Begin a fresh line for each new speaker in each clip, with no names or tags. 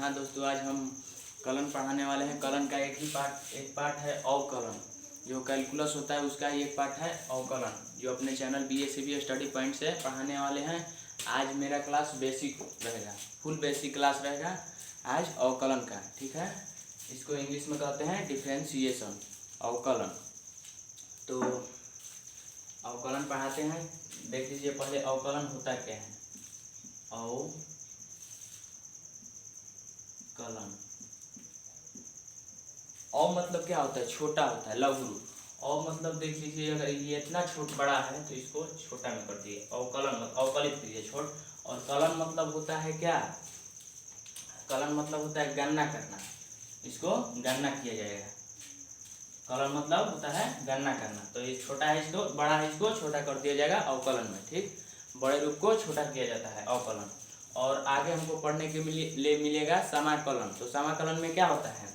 हाँ दोस्तों, आज हम कलन पढ़ाने वाले हैं। कलन का एक पार्ट है अवकलन। जो कैलकुलस होता है उसका ही एक पार्ट है अवकलन, जो अपने चैनल BACB स्टडी पॉइंट से पढ़ाने वाले हैं। आज मेरा क्लास बेसिक रहेगा, फुल बेसिक क्लास रहेगा आज अवकलन का। ठीक है, इसको इंग्लिश में कहते हैं डिफ्रेंशिएशन, अवकलन। तो अवकलन पढ़ाते हैं। देख लीजिए पहले अवकलन होता क्या है। अवकलन, अव मतलब क्या होता है? छोटा होता है, लघु। अव मतलब देख लीजिए, अगर ये इतना बड़ा है तो इसको छोटा में कर दिए, अवकलन अवकलित करिए छोट। और कलन मतलब होता है क्या? कलन मतलब होता है गणना करना, इसको गणना किया जाएगा। कलन मतलब होता है गणना करना। तो ये छोटा है, इसको बड़ा है, इसको छोटा कर दिया जाएगा अवकलन में। ठीक, बड़े रूप को छोटा किया जाता है अवकलन। और आगे हमको पढ़ने के लिए मिलेगा समाकलन। तो समाकलन में क्या होता है?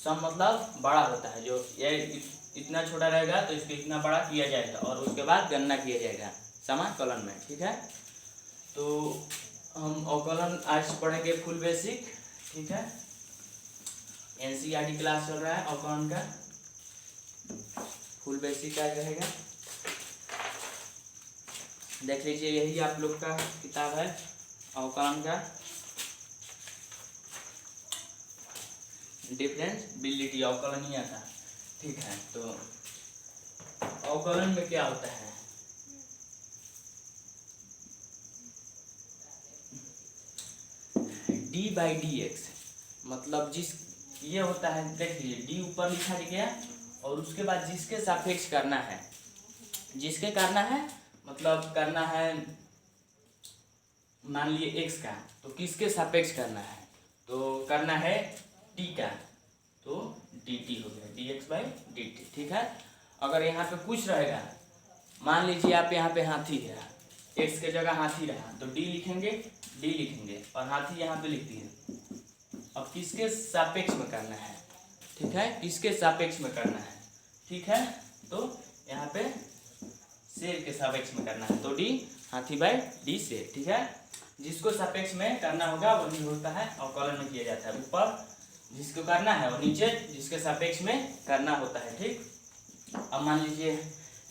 सम मतलब बड़ा होता है, जो ये इतना छोटा रहेगा तो इसको इतना बड़ा किया जाएगा और उसके बाद गणना किया जाएगा समाकलन में। ठीक है, तो हम अवकलन आज पढ़ेंगे फुल बेसिक। ठीक है, NCERT क्लास चल रहा है अवकलन का, फुल बेसिक आज रहेगा। देख लीजिए, यही आप लोग का किताब है अवकलन का, डिफरेंशिएबिलिटी अवकलन ही आता। ठीक है, तो अवकलन में क्या होता है? d/dx मतलब ये होता है। देख लीजिए, d ऊपर लिखा गया और उसके बाद जिसके सापेक्ष करना है, जिसके करना है मतलब करना है, मान लिए x का, तो किसके सापेक्ष करना है? तो करना है t का, तो dt हो गया, dx/dt। ठीक है, अगर यहाँ पे कुछ रहेगा, मान लीजिए आप यहाँ पे हाथी है, x के जगह हाथी रहा तो d लिखेंगे और हाथी यहाँ पे लिख दिए। अब किसके सापेक्ष में करना है? ठीक है, किसके सापेक्ष में करना है? ठीक है, तो यहाँ पे शेर के सापेक्ष में करना है, तो d हाथी/d शेर। ठीक है, जिसको सापेक्ष में करना होगा वही होता है अवकलन में किया जाता है। ऊपर जिसको करना है और नीचे जिसके सापेक्ष में करना होता है। ठीक, अब मान लीजिए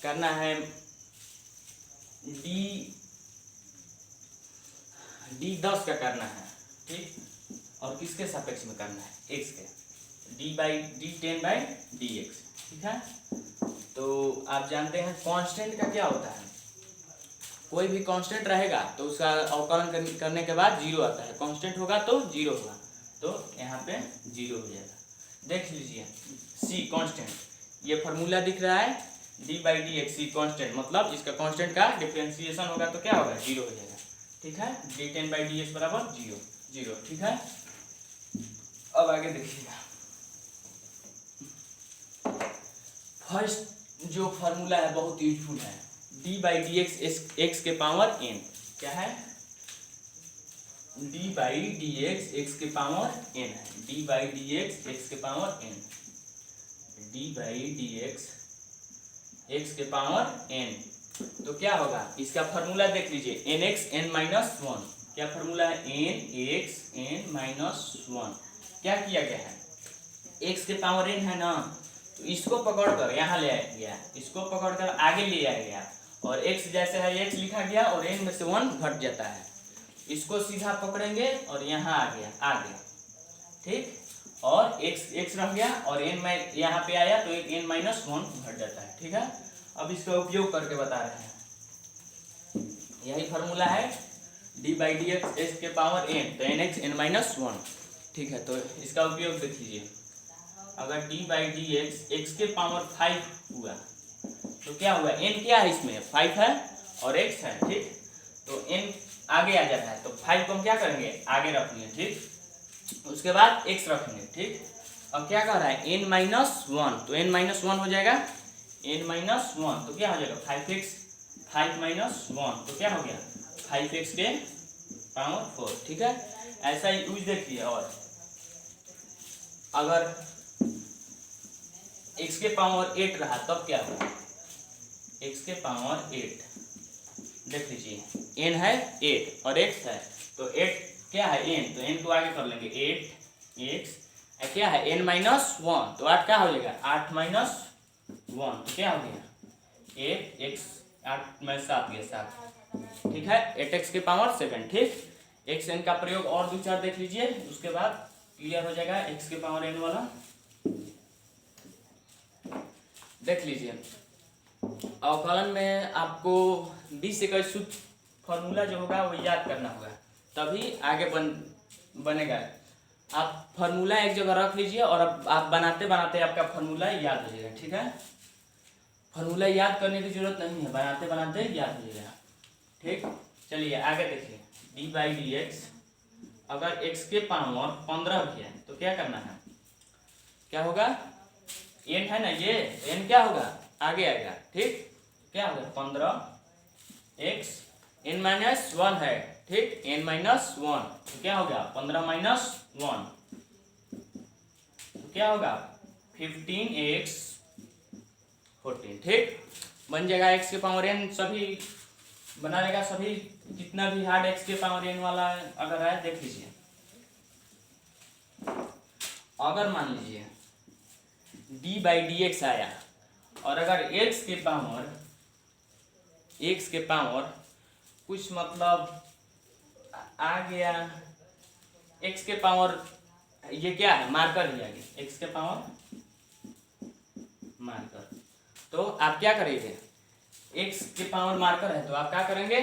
करना है d 10 का करना है। ठीक, और किसके सापेक्ष में करना है? x के, d 10/dx। ठीक है, तो आप जानते हैं कांस्टेंट का क्या होता है? कोई भी कांस्टेंट रहेगा तो उसका अवकलन करने के बाद जीरो आता है। कांस्टेंट होगा तो जीरो होगा, तो यहाँ पे जीरो हो जाएगा। देख लीजिए, c कांस्टेंट, ये फार्मूला दिख रहा है d/dx, c कांस्टेंट मतलब इसका कांस्टेंट का डिफरेंशिएशन होगा तो क्या होगा? जीरो हो जाएगा। ठीक है, d 10/dx बराबर जीरो। ठीक है, अब आगे देखिएगा। फर्स्ट जो फार्मूला है बहुत यूजफुल है, d/dx x के पावर n। क्या है? d/dx x के पावर n है, d/dx x के पावर n, d/dx x के पावर n। तो क्या होगा? इसका फार्मूला देख लीजिए, nx n-1। क्या फार्मूला है? nx n-1। क्या किया गया है? x के पावर n है ना, तो इसको पकड़कर यहाँ ले आया गया, इसको पकड़कर आगे ले आया गया और x जैसे है x लिखा गया और n में से 1 घट जाता है। इसको सीधा पकड़ेंगे और यहाँ आ गया। ठीक, और x रह गया और n में यहाँ पे आया तो n-1 घट जाता है। ठीक है, अब इसका उपयोग करके बता रहे हैं। यही फार्मूला है d/dx x के पावर n, तो nx n-1। ठीक है, तो इसका उपयोग देख लीजिए। अगर d/dx x के पावर 5 हुआ तो क्या हुआ? n क्या है इसमें? 5 है और x है। ठीक, तो n आगे आ जाता है, तो 5 को हम क्या करेंगे? आगे रखेंगे। ठीक, उसके बाद x रखेंगे। ठीक, अब क्या कह रहा है? n-1, तो n-1 हो जाएगा, n-1 तो क्या हो जाएगा? 5x, 5-1 तो क्या हो गया? 5x के पावर 4। ठीक है, ऐसा ही यूज देखिए। और अगर x के पावर 8 रहा तब क्या होगा? x के पावर 8, देख लीजिए, n है 8 और x है, तो 8 क्या है n, तो n को आगे कर लेंगे 8x, क्या है n माइनस 1, तो 8 क्या हो जाएगा 8 माइनस 1, तो क्या हो गया 8x, 8 में 7 गया 7, ठीक है 8x के पावर 7, ठीक। एक्स एन का प्रयोग और दो चार देख लीजिए, उसके बाद क्लियर हो जाएगा x के पावर n वाला। देख लीजिए अवकलन में आपको 20 सूत्र फॉर्मूला जो होगा वो याद करना होगा, तभी आगे बनेगा। आप फॉर्मूला एक जगह रख लीजिए और अब आप बनाते बनाते आपका फॉर्मूला याद हो जाएगा, ठीक है। फॉर्मूला याद करने की जरूरत नहीं है, बनाते बनाते याद हो जाएगा, ठीक। चलिए आगे देखिए, डी बाई डी एक्स, अगर x के पावर 15 भी है तो क्या करना है, क्या होगा n है ना, ये n क्या होगा आगे आएगा, ठीक। क्या होगा 15x, n माइनस 1 है, ठीक, n माइनस 1, तो क्या होगा 15 माइनस 1, तो क्या होगा 15x 14, ठीक। बन जाएगा x के पावर n, सभी बना रहेगा, सभी जितना भी हार्ड x के पावर n वाला अगर है देख लीजिए। अगर मान लीजिए d बाई डी एक्स आया और अगर x के पावर कुछ मतलब आ गया, x के पावर ये क्या है मार्कर ही आ गया, x के पावर मार्कर, तो आप क्या करेंगे x के पावर मार्कर है तो आप क्या करेंगे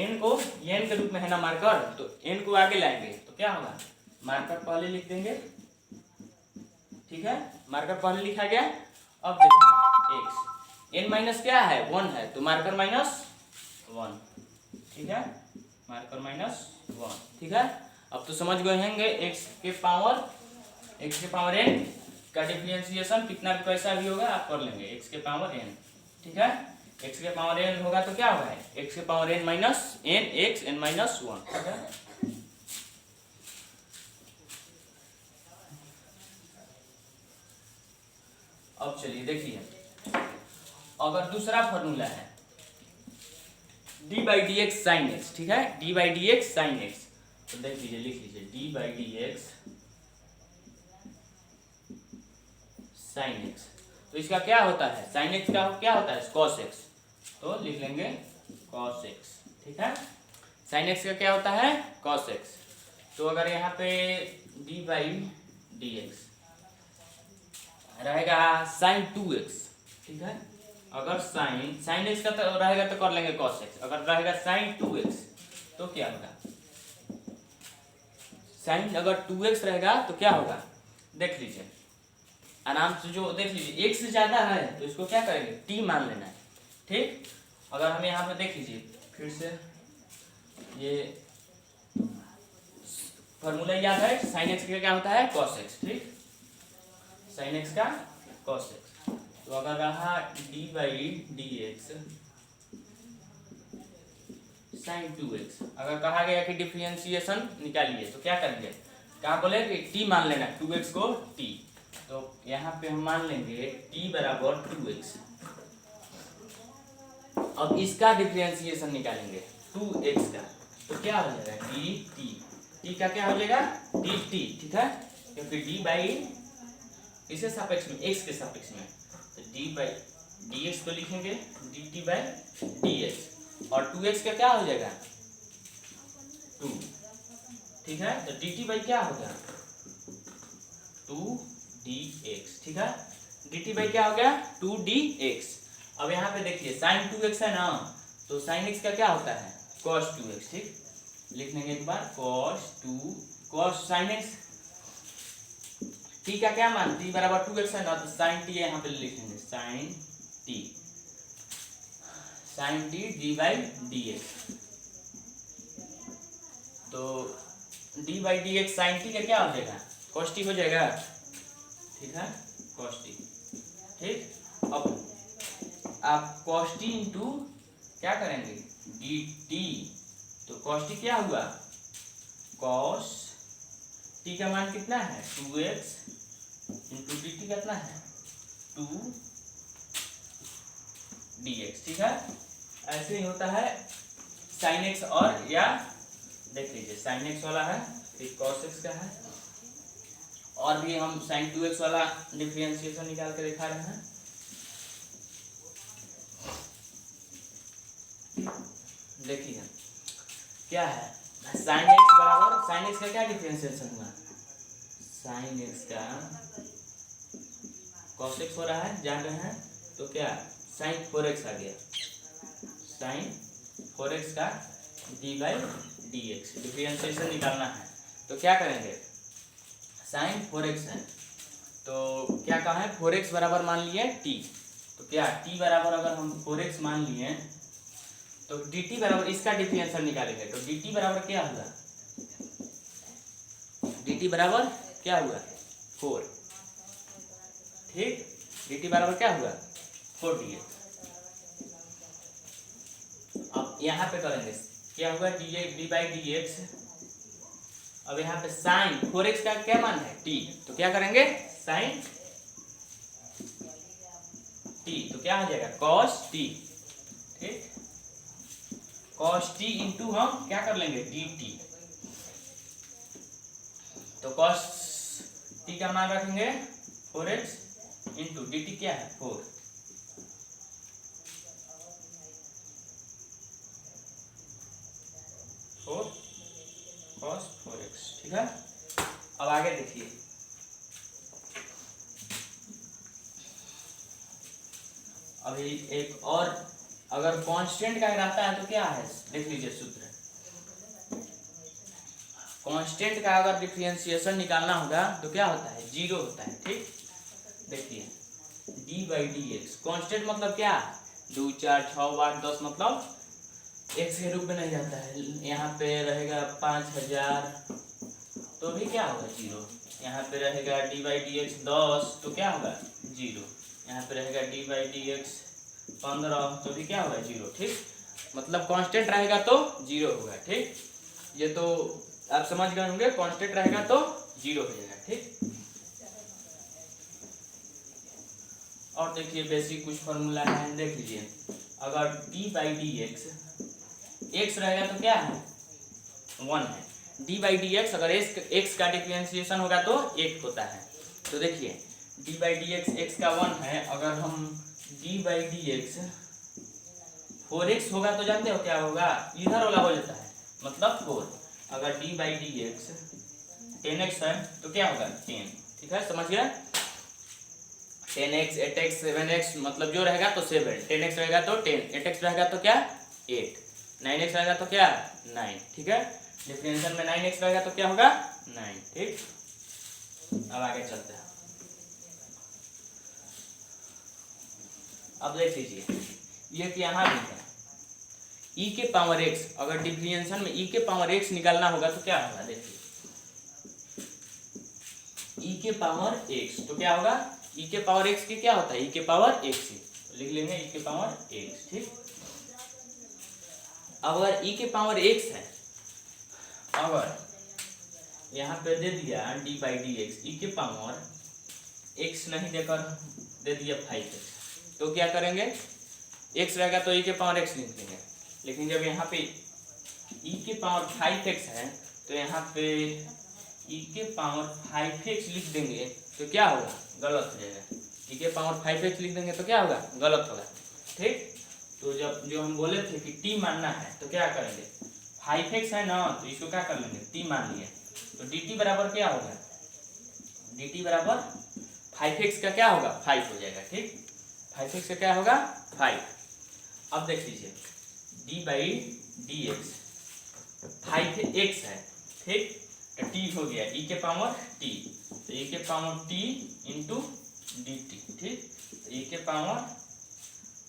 n को n के रूप में है ना मार्कर, तो n को आगे लाएंगे तो क्या होगा मार्कर पहले लिख देंगे, ठीक है, मार्कर पहले लिखा गया। अब देखिए x n माइनस क्या है 1 है, तो मार्कर माइनस 1, ठीक है, मार्कर माइनस 1, ठीक है। अब तो समझ गए होंगे x के पावर n का डिफरेंशिएशन कितना भी कैसा भी होगा आप कर लेंगे, x के पावर n, ठीक है। x के पावर n होगा तो क्या होगा x के power n minus n x n minus 1, ठीक है। अब चलिए देखिए, अगर दूसरा फॉर्मूला है d by d x sine x, ठीक है, d by d x sine x, तो देख लीजिए लिख लीजिए d by d x sine x, तो इसका क्या होता है साइन एक्स का क्या होता है कॉस एक्स, तो लिख लेंगे कॉस एक्स, ठीक है। साइन एक्स का क्या होता है कॉस एक्स, तो अगर यहाँ पे d बाई डी एक्स रहेगा साइन 2x, ठीक है, अगर साइन एक्स का तो रहेगा तो कर लेंगे कॉस एक्स, अगर रहेगा साइन 2x तो क्या होगा, साइन अगर 2x रहेगा तो क्या होगा देख लीजिए आराम से, जो देख लीजिए x से ज्यादा है तो इसको क्या करेंगे t मान लेना है, ठीक। अगर हम यहाँ पे देख लीजिए फिर से ये फॉर्मूला याद है, साइन एक्स का क्या होता है कॉस एक्स, ठीक, साइन एक्स का कॉस एक्स, तो अगर रहा d by d x sine 2x, अगर कहा गया कि डिफरेंशिएशन निकालिए तो क्या करेंगे, क्या बोले कि t मान लेना 2x को t, तो यहाँ पे हम मान लेंगे t बराबर 2x। अब इसका डिफरेंशिएशन निकालेंगे 2x का, तो क्या हो जाएगा t का क्या हो जाएगा dt, ठीक है, क्योंकि d बाई इसे सापेक्ष में x के सापेक्ष में, तो d बाई डी एक्स को लिखेंगे dt बाई डी एक्स, और 2x का क्या हो जाएगा 2, ठीक है, तो dt बाई क्या हो गया 2dx, ठीक है, dt बाई क्या हो गया 2dx। अब यहाँ पे देखिए साइन 2x है ना, तो साइन x का क्या होता है cos 2x, ठीक, लिख लेंगे एक बार cos साइन x, t का क्या मान t बराबर 2x है ना, तो साइन t यहाँ पे लिखेंगे sine t d by d x, तो d by d x sine t का क्या हो जाएगा cos t हो जाएगा, ठीक है, cos t, ठीक। अब आप cos t इंटू क्या करेंगे dt, तो cos t क्या हुआ cos t का मान कितना है 2x इंटू डी टी कितना है 2dx, ठीक है। ऐसे ही होता है साइन एक्स और या देख लीजिए साइन एक्स वाला है, फिर कॉस एक्स का है, और भी हम साइन 2x वाला डिफरेंशिएशन निकाल के दिखा रहे हैं। देखिए क्या है, साइन एक्स बराबर, साइन एक्स का क्या डिफरेंशिएशन हुआ, साइन एक्स का कॉस एक्स हो रहा है, जान रहे हैं, तो क्या साइन 4x आ गया, साइन 4x का D by d x differentiation निकालना है। तो क्या करेंगे, साइन 4x है, तो क्या कहा है 4x बराबर मान लिए t, तो क्या t बराबर अगर हम 4x मान लिए तो dt बराबर इसका डिफरेंशियल निकालेंगे, तो dt बराबर क्या हुआ, dt बराबर क्या हुआ 4, ठीक, dt बराबर क्या हुआ 4dx। अब यहाँ पे करेंगे क्या हुआ डी बाई डी एक्स, अब यहाँ पे साइन 4x का क्या मान है t, तो क्या करेंगे साइन t, तो क्या हो जाएगा cos t, ठीक, cos t इंटू हम क्या कर लेंगे dt, तो cos t का मान रखेंगे 4x इंटू dt क्या है 4, cos 4x, ठीक है। अब आगे देखिए, अभी एक और, अगर कांस्टेंट का रहता है तो क्या है, देख लीजिए सूत्र, कांस्टेंट का अगर डिफरेंशिएशन निकालना होगा तो क्या होता है 0 होता है, ठीक, देखिए D by d x, constant मतलब क्या 2 4 6 8 10, मतलब एक्स के रूप में नहीं जाता है, यहाँ पे रहेगा 5000 तो भी क्या होगा 0, यहाँ पे रहेगा डी बाई डी एक्स 10 तो क्या होगा 0, यहाँ पे रहेगा डी बाई डी एक्स 15 तो भी क्या होगा 0, ठीक, मतलब कांस्टेंट रहेगा तो 0 होगा, ठीक, ये तो आप समझ गए होंगे, कांस्टेंट रहेगा तो 0 हो जाएगा, ठीक। और देखिए बेसिक कुछ फॉर्मूला है, देख लीजिए, अगर डी बाई डी एक्स रहेगा तो क्या है 1 है, डी बाई डी एक्स अगर एक्स का डिफरेंशिएशन होगा तो 1 होता है, तो देखिए डी बाई डी एक्स का 1 है, अगर हम D by d x 4x होगा तो जानते हो क्या होगा, इधर वाला हो जाता है, मतलब 4, अगर D by d x 10x है तो क्या होगा 10, ठीक है, समझ गया, 10x 8x 7x मतलब जो रहेगा तो 7, 10x रहेगा तो 10, 8x रहेगा तो क्या 8, 9x रहेगा तो क्या 9, ठीक है, डिफरेंशियल में 9x रहेगा तो क्या होगा 9, ठीक। अब आगे चलते हैं, अब देख लीजिए ये कि यहाँ भी है e के पावर x, अगर डिफरेंशियल में e के पावर x निकालना होगा तो क्या होगा, देखिए e के पावर x तो क्या होगा, e के पावर x की क्या होता है e के पावर x, तो लिख लेंगे e के पावर x, ठीक। अगर e के पावर x है, अगर यहाँ पे दे दिया d बाई डी एक्स, ई के पावर x नहीं देकर दे दिया 5x, तो क्या करेंगे x रहेगा तो e के पावर x लिख देंगे, लेकिन जब यहाँ पे e के पावर 5x है तो यहाँ पे e के पावर 5x लिख देंगे तो क्या होगा, गलत हो जाएगा, e के पावर 5x लिख देंगे तो क्या होगा, गलत होगा, ठीक। तो जब जो हम बोले थे कि t मानना है तो क्या करेंगे, 5x है ना तो इसको क्या कर लेंगे t मान लिए, तो dt बराबर क्या होगा, dt बराबर 5x का क्या होगा 5 हो जाएगा, ठीक, 5x का क्या होगा 5। अब देख लीजिए d by d x 5x है, ठीक, तो t हो गया e के पावर t, तो e के power t into d t, ठीक, तो e के पावर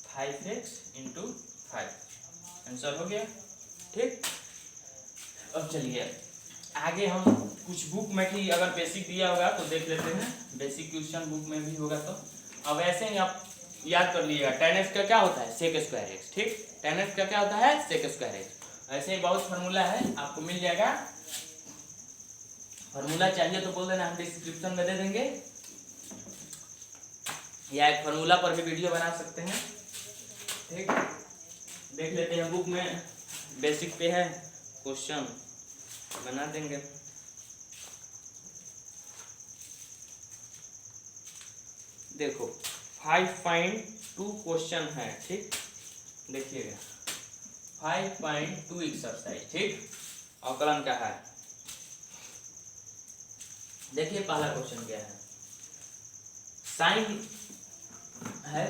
5x इंटू 5, आंसर हो गया, ठीक। अब चलिए आगे हम कुछ बुक में भी अगर बेसिक दिया होगा तो देख लेते हैं, बेसिक क्वेश्चन बुक में भी होगा तो। अब ऐसे ही आप याद कर लीजिएगा tan x का क्या होता है sec स्क्वायर x, ठीक, tan x का क्या होता है sec स्क्वायर x, ऐसे ही बहुत फार्मूला है आपको मिल जाएगा, फार्मूला चाहिए तो बोल देना, हम डिस्क्रिप्शन में दे देंगे, या एक फार्मूला पर भी वीडियो बना सकते हैं, ठीक। देख लेते हैं बुक में बेसिक पे है क्वेश्चन, बना देंगे। देखो 5.2 क्वेश्चन है, ठीक, देखिएगा 5.2 एक्सरसाइज, ठीक, अवकलन का है। देखिए पहला क्वेश्चन क्या है, साइन है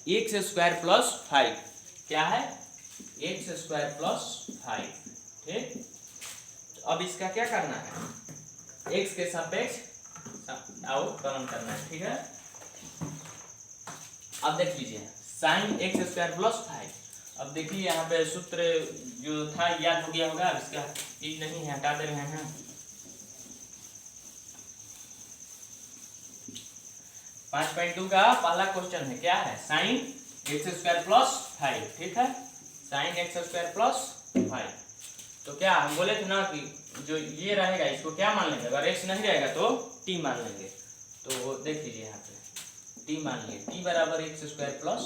एक्स स्क्वायर प्लस 5, क्या है, एक्स स्क्वायर प्लस 5, ठीक। अब इसका क्या करना है, एक्स के सापेक्ष अवकलन करना है, ठीक है। अब देख लीजिए साइन एक्स स्क्वायर प्लस 5। अब देखिए यहाँ पे सूत्र जो था याद हो गया होगा, अब इसका चीज नहीं है, हटा दे रहे हैं। 5.2 का पहला क्वेश्चन है, क्या है, साइन एक्स स्क्वायर प्लस 5, ठीक है, साइन एक्स स्क्वायर प्लस 5। तो क्या हम बोले थे ना कि जो ये रहेगा इसको क्या मान लेंगे, अगर एक्स नहीं रहेगा तो टी मान लेंगे। तो देख लीजिए यहाँ पे टी मान लिए, टी बराबर एक्स स्क्वायर प्लस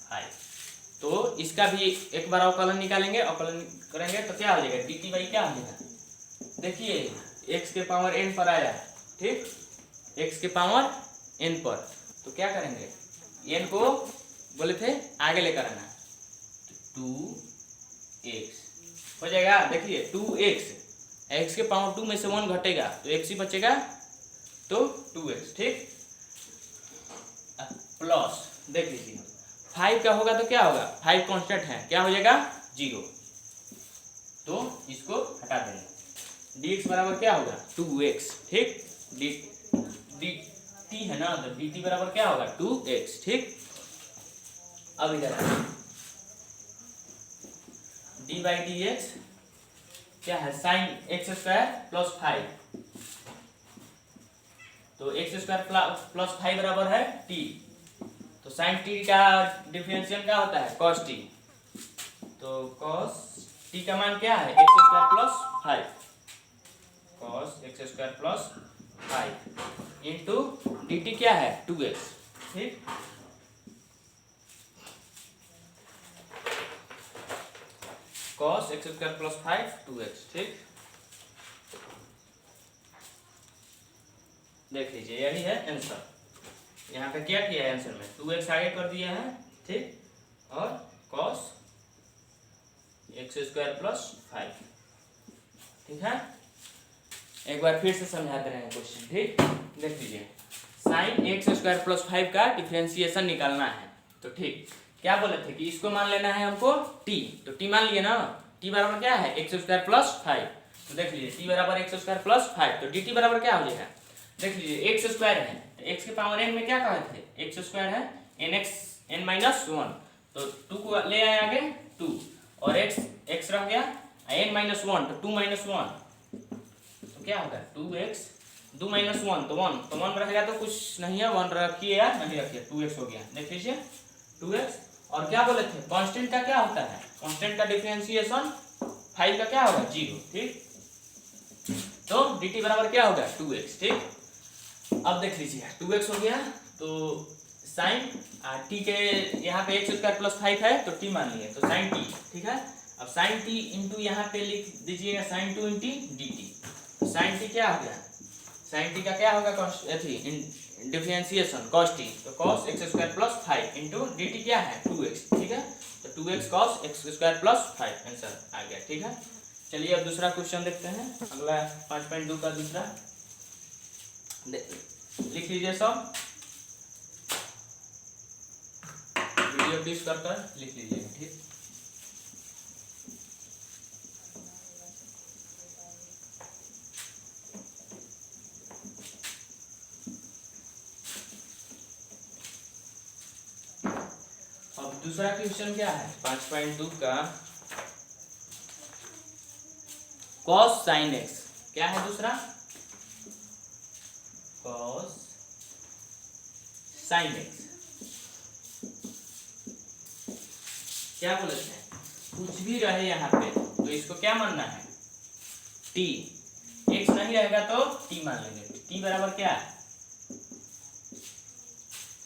5। तो इसका भी एक बार अवकलन निकालेंगे, अवकलन करेंगे तो क्या हो जाएगा, डी टी बाई क्या हो जाएगा, देखिए एक्स के पावर एन पर आया, ठीक, एक्स के पावर एन पर, तो क्या करेंगे, एन को बोले थे आगे लेकर आना, 2x हो जाएगा। देखिए 2x, एक्स के पावर 2 में से 1 घटेगा तो x ही बचेगा, तो 2x, ठीक, प्लस देख लीजिए 5 का होगा तो क्या होगा, 5 कांस्टेंट है, क्या हो जाएगा 0, तो इसको हटा देंगे, dx बराबर क्या होगा 2x, ठीक, dt है ना, तो dt बराबर क्या होगा 2x, ठीक। अब इधर डी बाई डी एक्स क्या है, साइन एक्स स्क्वायर प्लस 5, तो एक्स स्क्वायर प्लस 5 बराबर है टी, तो साइन टी का डिफरेंशियल क्या होता है कॉस टी, तो कॉस टी का मान क्या है x square plus 5, cos x square plus 5 into d T क्या है 2x, ठीक, cos x square plus 5 2x, ठीक। देख लीजिए यही है आंसर, यहाँ पे क्या किया है आंसर में 2x आगे कर दिया है, ठीक, और कॉस एक्स स्क्वायर प्लस 5, ठीक है। एक बार फिर से समझा दे रहे हैं क्वेश्चन, ठीक, देख लीजिए साइन एक्स स्क्वायर प्लस 5 का डिफरेंशिएशन निकालना है, तो ठीक, क्या बोले थे कि इसको मान लेना है हमको t, तो t मान लिए ना, t बराबर क्या है एक्स स्क्वायर प्लस 5, तो देख लीजिए t बराबर एक्स स्क्वायर प्लस 5, तो dt बराबर क्या हो जाएगा, देख लीजिए एक्स स्क्वायर है, एक्स के पावर n में क्या कहे थे, एक्स स्क्वायर है n माइनस 1, तो 2 को ले आए आगे 2, और x रह गया n माइनस 1, तो 2 माइनस 1, तो क्या होगा 2x, 2 माइनस 1 तो 1, तो 1 रहेगा तो कुछ नहीं है, 1 रखिए या नहीं रखिए, 2x हो गया, देख लीजिए 2x। और क्या बोले थे कांस्टेंट का क्या होता है, कांस्टेंट का डिफरेंशिएशन 5 का क्या होगा 0, ठीक, तो dt बराबर क्या होगा 2x, ठीक। अब देख लीजिए 2x हो गया, तो साइन t के यहाँ पे एक्स स्क्वायर प्लस 5 है तो t मान लिए, तो साइन t, ठीक है। अब साइन t इंटू यहाँ पे लिख दीजिएगा साइन 2 इंटू dt, तो साइन t क्या हो गया, साइन t का क्या होगा डिफरेंशिएशन cos t, तो cos x square plus 5 into dt क्या है 2x, ठीक है, तो 2x cos x square plus 5 answer आ गया, ठीक है। चलिए अब दूसरा क्वेश्चन देखते हैं, अगला 5.2 का दूसरा लिख लीजिए सब, वीडियो पीस कर लिख लीजिए, ठीक। अब दूसरा क्वेश्चन क्या है 5.2 का, cos sin x, क्या है दूसरा cos sin x, क्या बोले थे कुछ भी रहे यहाँ पे तो इसको क्या मानना है t, x नहीं रहेगा तो t मान लेंगे, t बराबर क्या है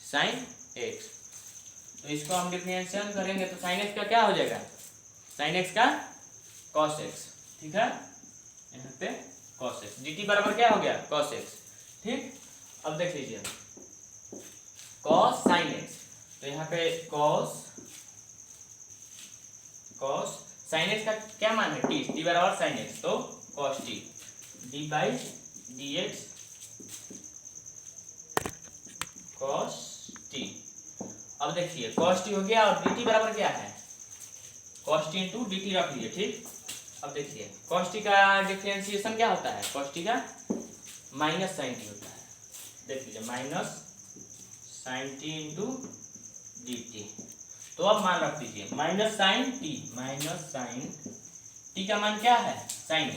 sin x, तो इसको हम डिफरेंशिएशन करेंगे तो sin x का क्या हो जाएगा, sin x का cos x, ठीक है। यहाँ पे cos x, dt बराबर क्या हो गया cos x। ठीक, अब देख लीजिए cos sin x, तो यहाँ पे cos sin x का क्या मान है t बराबर sin x, तो cos t d by dx cos t। अब देखिए cos t हो गया और dt बराबर क्या है cos t इंटू dt रख लीजिए। ठीक, अब देखिए cos t का डिफरेंशिएशन क्या होता है, cos t का माइनस साइन t होता है। देख लीजिए minus sine t into dt, तो अब मान रख दीजिए माइनस साइन t का मान क्या है sine x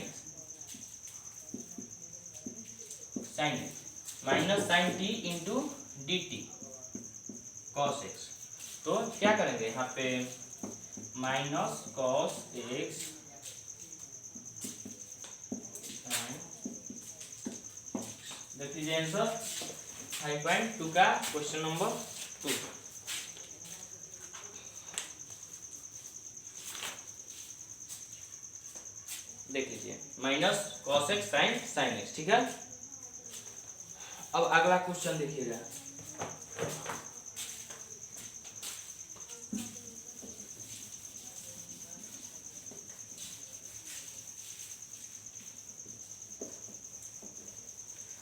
minus sine t into dt cos x। तो क्या करेंगे यहाँ पे माइनस cos x देख लीजिए आंसर 5.2 का क्वेश्चन नंबर 2। देख लीजिए minus cos x sine x। ठीक है, अब अगला क्वेश्चन देखिएगा।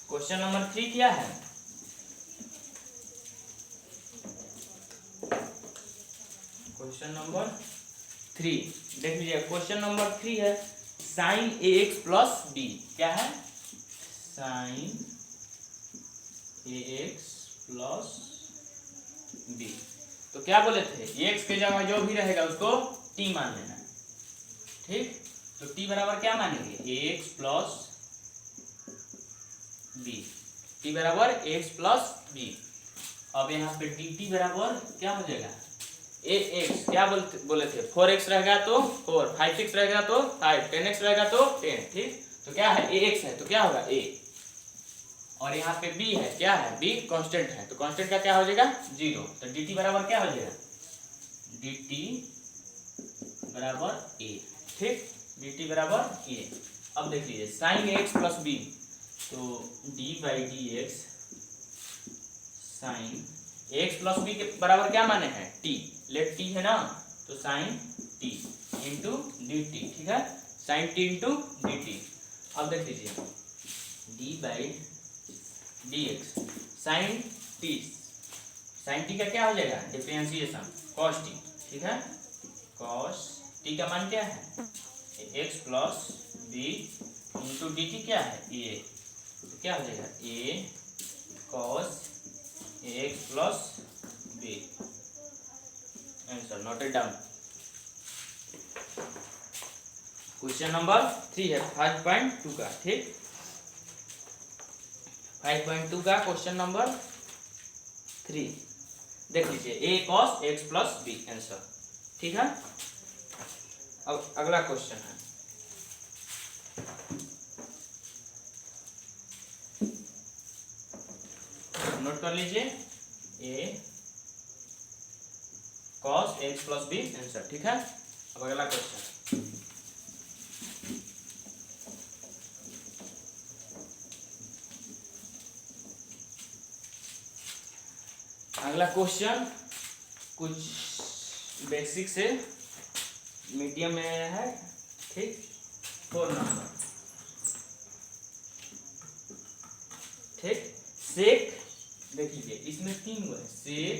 क्वेश्चन नंबर 3 क्या है, क्वेश्चन नंबर 3 देख लीजिए। क्वेश्चन नंबर 3 है साइन ax प्लस b, क्या है साइन ax प्लस b। तो क्या बोले थे x के जगह जो भी रहेगा उसको t मान लेना। ठीक, तो t बराबर क्या मानेंगे ax प्लस b, t बराबर x प्लस b। अब यहाँ पे dt बराबर क्या हो जाएगा ax, क्या बोले थे 4x रहेगा तो 4, 5x रहेगा तो 5, 10x रहेगा तो 10। ठीक, तो क्या है ax है तो क्या होगा a, और यहाँ पे b है, क्या है b कांस्टेंट है, तो कांस्टेंट का क्या हो जाएगा 0। तो dt बराबर क्या हो जाएगा dt बराबर a। ठीक, dt बराबर a। अब देख लीजिए साइन ax प्लस b, तो d by d x sine x plus b के बराबर क्या माने हैं t, लेट t है ना, तो sine t into d t. ठीक है, sine t into d t. अब देख लीजिए d by d x sine t का क्या हो जाएगा डिफरेंशिएशन cos t। ठीक है, cos t का मान क्या है x plus b into d T क्या है a, तो क्या हो जाएगा a cos x plus b। Answer noted down. Question number 3 है 5.2 का। ठीक, 5.2 का क्वेश्चन नंबर 3 देख लीजिए a cos x plus b answer. ठीक है, अब अगला क्वेश्चन है नोट कर लीजिए a cos x plus b answer. ठीक है, अब अगला क्वेश्चन कुछ बेसिक से मीडियम में है। ठीक, 4 नंबर। ठीक, सेक देख लीजिए इसमें 3 हुआ है सेक